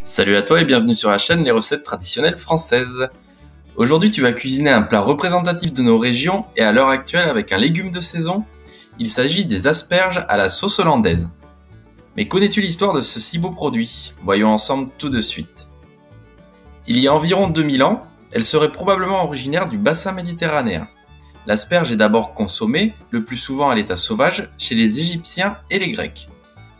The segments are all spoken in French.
Salut à toi et bienvenue sur la chaîne Les recettes traditionnelles françaises. Aujourd'hui tu vas cuisiner un plat représentatif de nos régions et à l'heure actuelle avec un légume de saison. Il s'agit des asperges à la sauce hollandaise. Mais connais-tu l'histoire de ce si beau produit? Voyons ensemble tout de suite. Il y a environ 2000 ans, elle serait probablement originaire du bassin méditerranéen. L'asperge est d'abord consommée, le plus souvent à l'état sauvage, chez les Égyptiens et les Grecs.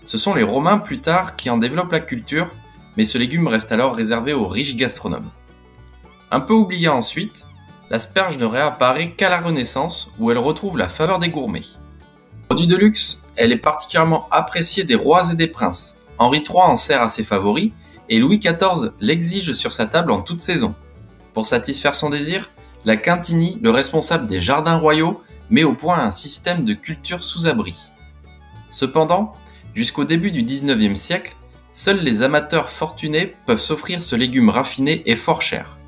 Ce sont les Romains plus tard qui en développent la culture, mais ce légume reste alors réservé aux riches gastronomes. Un peu oubliée ensuite, l'asperge ne réapparaît qu'à la Renaissance où elle retrouve la faveur des gourmets. Produit de luxe, elle est particulièrement appréciée des rois et des princes. Henri III en sert à ses favoris et Louis XIV l'exige sur sa table en toute saison. Pour satisfaire son désir, la Quintinie, le responsable des jardins royaux, met au point un système de culture sous abri. Cependant, jusqu'au début du XIXe siècle, seuls les amateurs fortunés peuvent s'offrir ce légume raffiné et fort cher.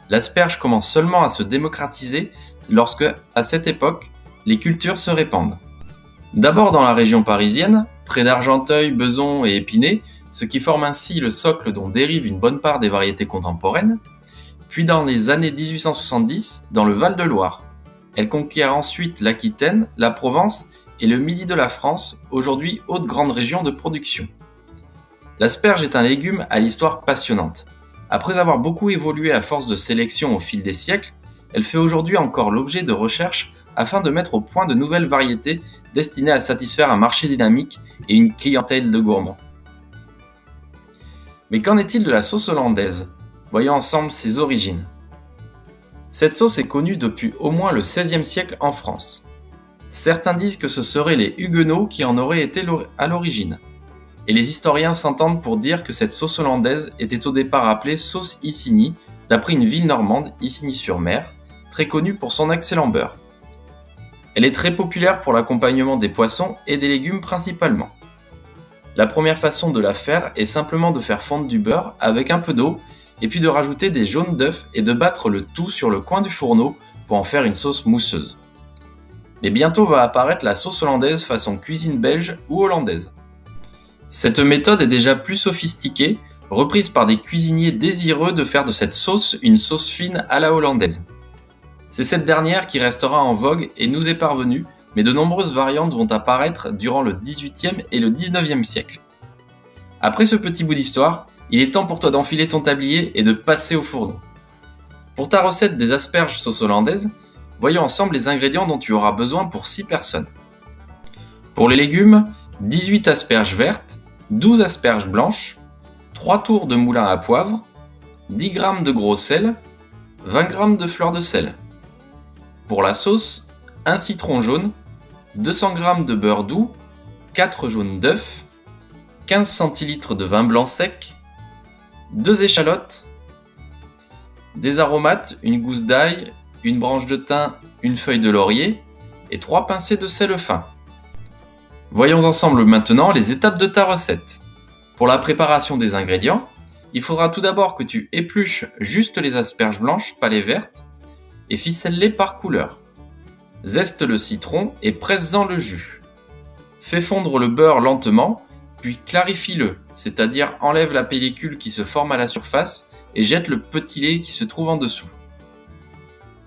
L'asperge commence seulement à se démocratiser lorsque, à cette époque, les cultures se répandent. D'abord dans la région parisienne, près d'Argenteuil, Besançon et Épinay, ce qui forme ainsi le socle dont dérive une bonne part des variétés contemporaines, puis dans les années 1870, dans le Val-de-Loire. Elle conquiert ensuite l'Aquitaine, la Provence et le midi de la France, aujourd'hui haute grande région de production. L'asperge est un légume à l'histoire passionnante. Après avoir beaucoup évolué à force de sélection au fil des siècles, elle fait aujourd'hui encore l'objet de recherches afin de mettre au point de nouvelles variétés destinées à satisfaire un marché dynamique et une clientèle de gourmands. Mais qu'en est-il de la sauce hollandaise? Voyons ensemble ses origines. Cette sauce est connue depuis au moins le XVIe siècle en France. Certains disent que ce seraient les Huguenots qui en auraient été à l'origine. Et les historiens s'entendent pour dire que cette sauce hollandaise était au départ appelée sauce Isigny, d'après une ville normande, Isigny-sur-Mer, très connue pour son excellent beurre. Elle est très populaire pour l'accompagnement des poissons et des légumes principalement. La première façon de la faire est simplement de faire fondre du beurre avec un peu d'eau, et puis de rajouter des jaunes d'œufs et de battre le tout sur le coin du fourneau pour en faire une sauce mousseuse. Mais bientôt va apparaître la sauce hollandaise façon cuisine belge ou hollandaise. Cette méthode est déjà plus sophistiquée, reprise par des cuisiniers désireux de faire de cette sauce une sauce fine à la hollandaise. C'est cette dernière qui restera en vogue et nous est parvenue, mais de nombreuses variantes vont apparaître durant le XVIIIe et le XIXe siècle. Après ce petit bout d'histoire, il est temps pour toi d'enfiler ton tablier et de passer au fourneau. Pour ta recette des asperges sauce hollandaise, voyons ensemble les ingrédients dont tu auras besoin pour 6 personnes. Pour les légumes, 18 asperges vertes, 12 asperges blanches, 3 tours de moulin à poivre, 10 g de gros sel, 20 g de fleur de sel. Pour la sauce, 1 citron jaune, 200 g de beurre doux, 4 jaunes d'œufs, 15 centilitres de vin blanc sec, 2 échalotes, des aromates, une gousse d'ail, une branche de thym, une feuille de laurier et 3 pincées de sel fin. Voyons ensemble maintenant les étapes de ta recette. Pour la préparation des ingrédients, il faudra tout d'abord que tu épluches juste les asperges blanches, pas les vertes, et ficelle-les par couleur. Zeste le citron et presse-en le jus. Fais fondre le beurre lentement, puis clarifie-le, c'est-à-dire enlève la pellicule qui se forme à la surface et jette le petit lait qui se trouve en dessous.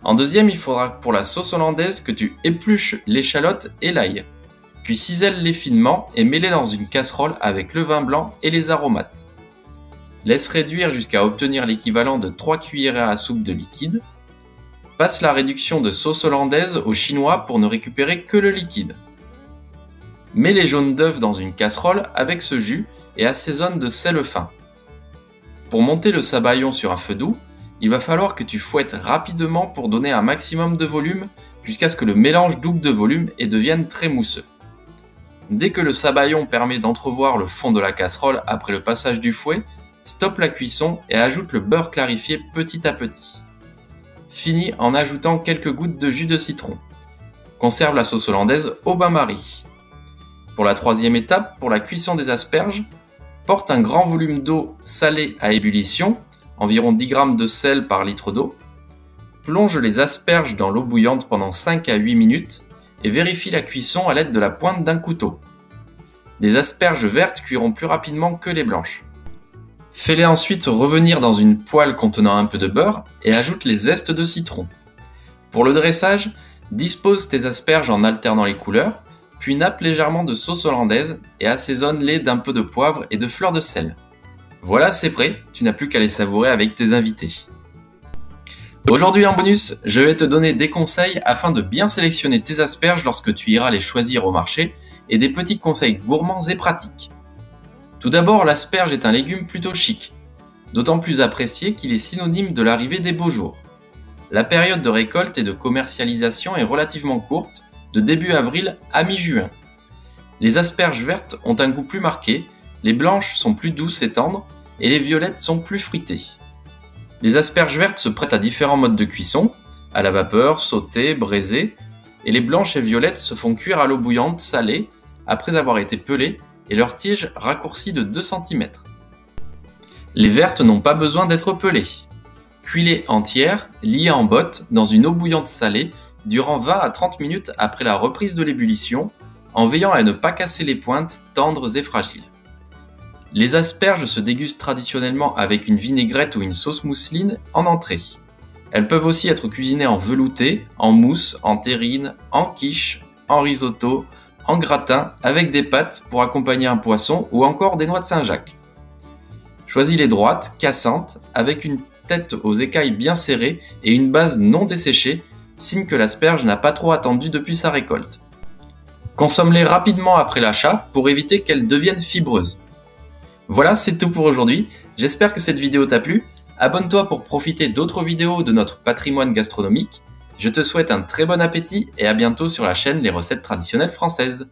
En deuxième, il faudra pour la sauce hollandaise que tu épluches l'échalote et l'ail. Puis cisèle-les finement et mets-les dans une casserole avec le vin blanc et les aromates. Laisse réduire jusqu'à obtenir l'équivalent de 3 cuillères à soupe de liquide. Passe la réduction de sauce hollandaise au chinois pour ne récupérer que le liquide. Mets les jaunes d'œufs dans une casserole avec ce jus et assaisonne de sel fin. Pour monter le sabayon sur un feu doux, il va falloir que tu fouettes rapidement pour donner un maximum de volume jusqu'à ce que le mélange double de volume et devienne très mousseux. Dès que le sabayon permet d'entrevoir le fond de la casserole après le passage du fouet, stoppe la cuisson et ajoute le beurre clarifié petit à petit. Finis en ajoutant quelques gouttes de jus de citron. Conserve la sauce hollandaise au bain-marie. Pour la troisième étape, pour la cuisson des asperges, porte un grand volume d'eau salée à ébullition, environ 10 g de sel par litre d'eau. Plonge les asperges dans l'eau bouillante pendant 5 à 8 minutes et vérifie la cuisson à l'aide de la pointe d'un couteau. Les asperges vertes cuiront plus rapidement que les blanches. Fais-les ensuite revenir dans une poêle contenant un peu de beurre et ajoute les zestes de citron. Pour le dressage, dispose tes asperges en alternant les couleurs, puis nappe légèrement de sauce hollandaise et assaisonne-les d'un peu de poivre et de fleurs de sel. Voilà, c'est prêt, tu n'as plus qu'à les savourer avec tes invités. Aujourd'hui en bonus, je vais te donner des conseils afin de bien sélectionner tes asperges lorsque tu iras les choisir au marché et des petits conseils gourmands et pratiques. Tout d'abord, l'asperge est un légume plutôt chic, d'autant plus apprécié qu'il est synonyme de l'arrivée des beaux jours. La période de récolte et de commercialisation est relativement courte, de début avril à mi-juin. Les asperges vertes ont un goût plus marqué, les blanches sont plus douces et tendres et les violettes sont plus fruitées. Les asperges vertes se prêtent à différents modes de cuisson, à la vapeur, sautée, braisée, et les blanches et violettes se font cuire à l'eau bouillante salée après avoir été pelées et leur tige raccourcie de 2 cm. Les vertes n'ont pas besoin d'être pelées. Cuis-les entières, liées en bottes, dans une eau bouillante salée durant 20 à 30 minutes après la reprise de l'ébullition, en veillant à ne pas casser les pointes tendres et fragiles. Les asperges se dégustent traditionnellement avec une vinaigrette ou une sauce mousseline en entrée. Elles peuvent aussi être cuisinées en velouté, en mousse, en terrine, en quiche, en risotto, en gratin, avec des pâtes pour accompagner un poisson ou encore des noix de Saint-Jacques. Choisis les droites, cassantes, avec une tête aux écailles bien serrées et une base non desséchée, signe que l'asperge n'a pas trop attendu depuis sa récolte. Consomme-les rapidement après l'achat pour éviter qu'elles deviennent fibreuses. Voilà, c'est tout pour aujourd'hui. J'espère que cette vidéo t'a plu. Abonne-toi pour profiter d'autres vidéos de notre patrimoine gastronomique. Je te souhaite un très bon appétit et à bientôt sur la chaîne Les Recettes Traditionnelles Françaises.